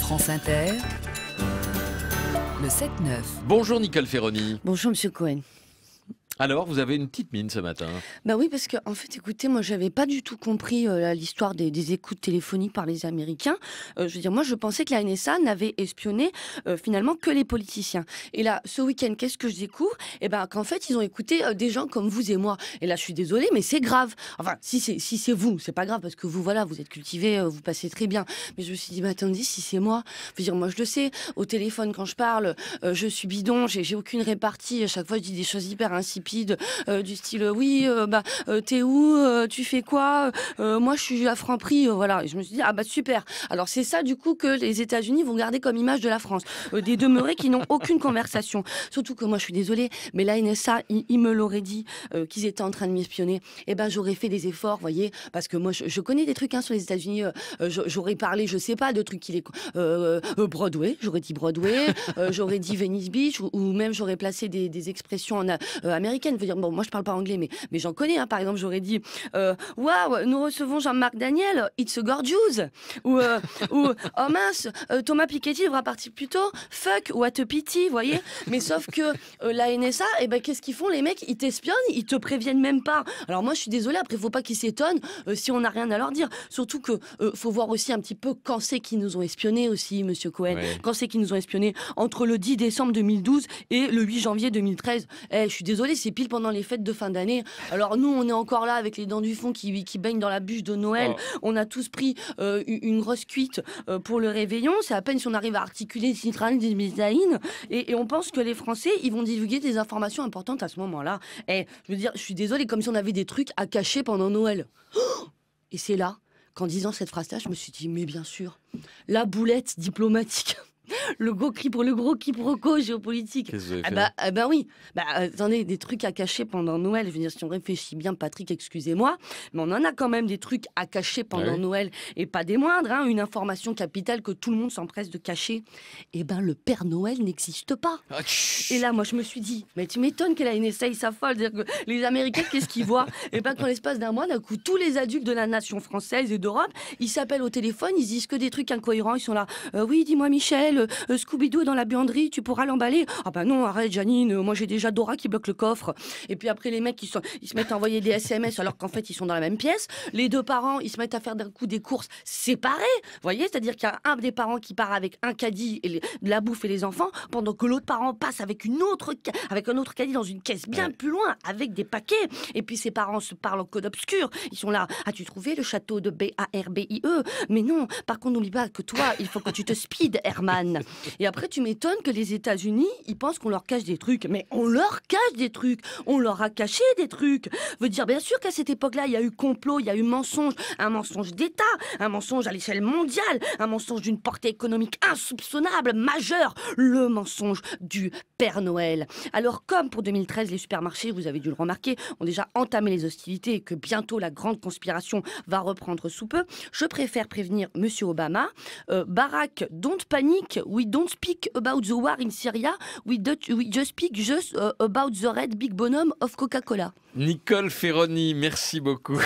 France Inter, le 7-9. Bonjour Nicole Ferroni. Bonjour Monsieur Cohen. Alors, vous avez une petite mine ce matin. Bah oui, parce que en fait, écoutez, moi, j'avais pas du tout compris l'histoire des écoutes téléphoniques par les Américains. Je veux dire, moi, je pensais que la NSA n'avait espionné finalement que les politiciens. Et là, ce week-end, qu'est-ce que je découvre? Eh ben, qu'en fait, ils ont écouté des gens comme vous et moi. Et là, je suis désolée, mais c'est grave. Enfin, si c'est vous, c'est pas grave parce que vous, voilà, vous êtes cultivés, vous passez très bien. Mais je me suis dit, bah attendez, si c'est moi, je veux dire, moi, je le sais. Au téléphone, quand je parle, je suis bidon, j'ai aucune répartie. À chaque fois, je dis des choses hyper insipides. Du style oui, t'es où, tu fais quoi, moi je suis à Franprix, voilà. Et je me suis dit, ah bah super, alors c'est ça du coup que les États-Unis vont garder comme image de la France, des demeurés qui n'ont aucune conversation. Surtout que moi je suis désolée, mais la NSA, il me l'aurait dit qu'ils étaient en train de m'espionner, et ben j'aurais fait des efforts, voyez, parce que moi je connais des trucs sur les États-Unis, j'aurais parlé, je sais pas, de trucs qu'il est Broadway, j'aurais dit Broadway, j'aurais dit Venice Beach, ou même j'aurais placé des expressions américaines. Veut dire, bon, moi je parle pas anglais, mais j'en connais. Par exemple, j'aurais dit waouh, nous recevons Jean-Marc Daniel, it's a gorgeous. Ou oh mince, Thomas Piketty devra partir plus tôt. Fuck, what a pity, vous voyez. Mais sauf que la NSA, eh ben, qu'est-ce qu'ils font les mecs? Ils t'espionnent, ils te préviennent même pas. Alors moi je suis désolée, après faut pas qu'ils s'étonnent si on n'a rien à leur dire. Surtout que faut voir aussi un petit peu quand c'est qu'ils nous ont espionnés aussi, Monsieur Cohen. Ouais. Quand c'est qu'ils nous ont espionnés entre le 10 décembre 2012 et le 8 janvier 2013. Je suis désolée, c'est pile pendant les fêtes de fin d'année. Alors nous, on est encore là avec les dents du fond qui baignent dans la bûche de Noël. Oh. On a tous pris une grosse cuite pour le réveillon. C'est à peine si on arrive à articuler citrane, diméthaïne. Et on pense que les Français, ils vont divulguer des informations importantes à ce moment-là. Je veux dire, je suis désolée, comme si on avait des trucs à cacher pendant Noël. Oh, et c'est là qu'en disant cette phrase-là, je me suis dit, mais bien sûr, la boulette diplomatique. Le gros quiproquo géopolitique. Qu'est-ce que vous avez fait? Bah oui. Attendez, des trucs à cacher pendant Noël. Je veux dire, si on réfléchit bien, Patrick, excusez-moi, mais on en a quand même des trucs à cacher pendant Noël, et pas des moindres. Une information capitale que tout le monde s'empresse de cacher. Eh ben, le Père Noël n'existe pas. Et là, moi, je me suis dit, mais tu m'étonnes que la NSA s'affole. C'est-à-dire que les Américains, qu'est-ce qu'ils voient? Et ben, qu'en l'espace d'un mois, d'un coup, tous les adultes de la nation française et d'Europe, ils s'appellent au téléphone, ils disent que des trucs incohérents. Ils sont là, oui, dis-moi, Michel. Scooby-Doo dans la buanderie, tu pourras l'emballer. Ah bah non, arrête Janine, moi j'ai déjà Dora qui bloque le coffre. Et puis après les mecs ils se mettent à envoyer des SMS alors qu'en fait ils sont dans la même pièce. Les deux parents ils se mettent à faire d'un coup des courses séparées. Vous voyez, c'est-à-dire qu'il y a un des parents qui part avec un caddie et de la bouffe et les enfants, pendant que l'autre parent passe avec un autre caddie dans une caisse bien plus loin avec des paquets. Et puis ces parents se parlent en code obscur. Ils sont là, as-tu trouvé le château de B-A-R-B-I-E? Mais non, par contre n'oublie pas que toi il faut que tu te speed, Herman. Et après, tu m'étonnes que les États-Unis, ils pensent qu'on leur cache des trucs. Mais on leur cache des trucs. On leur a caché des trucs. Veut dire, bien sûr qu'à cette époque-là, il y a eu complot, il y a eu mensonge. Un mensonge d'État, un mensonge à l'échelle mondiale, un mensonge d'une portée économique insoupçonnable, majeure. Le mensonge du Père Noël. Alors, comme pour 2013, les supermarchés, vous avez dû le remarquer, ont déjà entamé les hostilités et que bientôt la grande conspiration va reprendre sous peu, je préfère prévenir Monsieur Obama. Barack, don't panic. We don't speak about the war in Syria. We just speak about the red big bonhomme of Coca-Cola. Nicole Ferroni, merci beaucoup.